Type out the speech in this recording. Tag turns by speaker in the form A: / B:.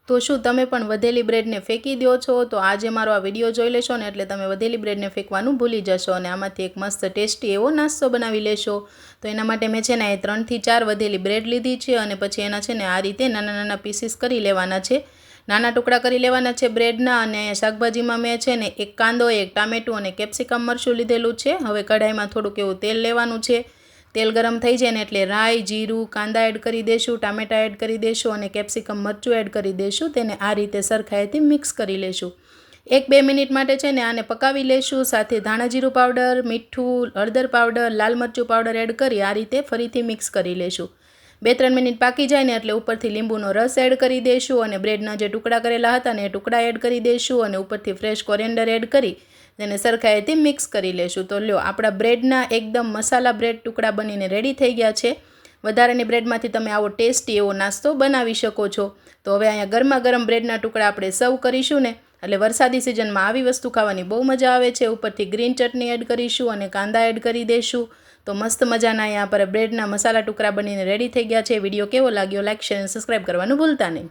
A: તો શું તમે પણ વધેલી બ્રેડને ફેંકી દો છો? તો આજે મારો આ વિડીયો જોઈ લેશો ને એટલે તમે વધેલી બ્રેડને ફેંકવાનું ભૂલી જશો અને આમાંથી એક મસ્ત ટેસ્ટી એવો નાસ્તો બનાવી લેશો। તો એના માટે મેં છે ને 3 થી 4 વધેલી બ્રેડ લીધી છે અને પછી એના છે ને આ રીતે નાના નાના પીસીસ કરી લેવાના છે, નાના ટુકડા કરી લેવાના છે બ્રેડના। અને શાકભાજીમાં મેં છે ને એક કાંદો, એક ટામેટું અને કેપ્સિકમ મરચું લીધેલું છે। હવે કઢાઈમાં થોડુંક એવું તેલ લેવાનું છે। તેલ ગરમ થઈ જાય ને એટલે રાઈ, જીરું, કાંદા એડ કરી દેશું, ટામેટા એડ કરી દેશું અને કેપ્સિકમ મરચું એડ કરી દેશું। તેને આ રીતે સરખાઈથી મિક્સ કરી લેશું। 1-2 મિનિટ માટે છે ને આને પકાવી લેશું। સાથે ધાણા જીરું પાવડર, મીઠું, હળદર પાવડર, લાલ મરચું પાવડર એડ કરી આ રીતે ફરીથી મિક્સ કરી લેશું। 2-3 મિનિટ પાકી જાય ને એટલે ઉપરથી લીંબુનો રસ એડ કરી દેશું અને બ્રેડના જે ટુકડા કરેલા હતા ને એ ટુકડા એડ કરી દેશું અને ઉપરથી ફ્રેશ કોરિએન્ડર એડ કરી તેને સરખાઈથી મિક્સ કરી લેશું। તો લ્યો, આપણા બ્રેડના એકદમ મસાલા બ્રેડ ટુકડા બનીને રેડી થઈ ગયા છે। વધારાની બ્રેડમાંથી તમે આવો ટેસ્ટી એવો નાસ્તો બનાવી શકો છો। તો હવે અહીંયા ગરમા ગરમ બ્રેડના ટુકડા આપણે સર્વ કરીશું ને એટલે વરસાદી સિઝનમાં આવી વસ્તુ ખાવાની બહુ મજા આવે છે। ઉપરથી ગ્રીન ચટણી એડ કરીશું અને કાંદા એડ કરી દઈશું। તો મસ્ત મજાના અહીંયા પર બ્રેડના મસાલા ટુકડા બનીને રેડી થઈ ગયા છે। વિડીયો કેવો લાગ્યો લાઈક, શેર અને સબસ્ક્રાઈબ કરવાનું ભૂલતા નહીં।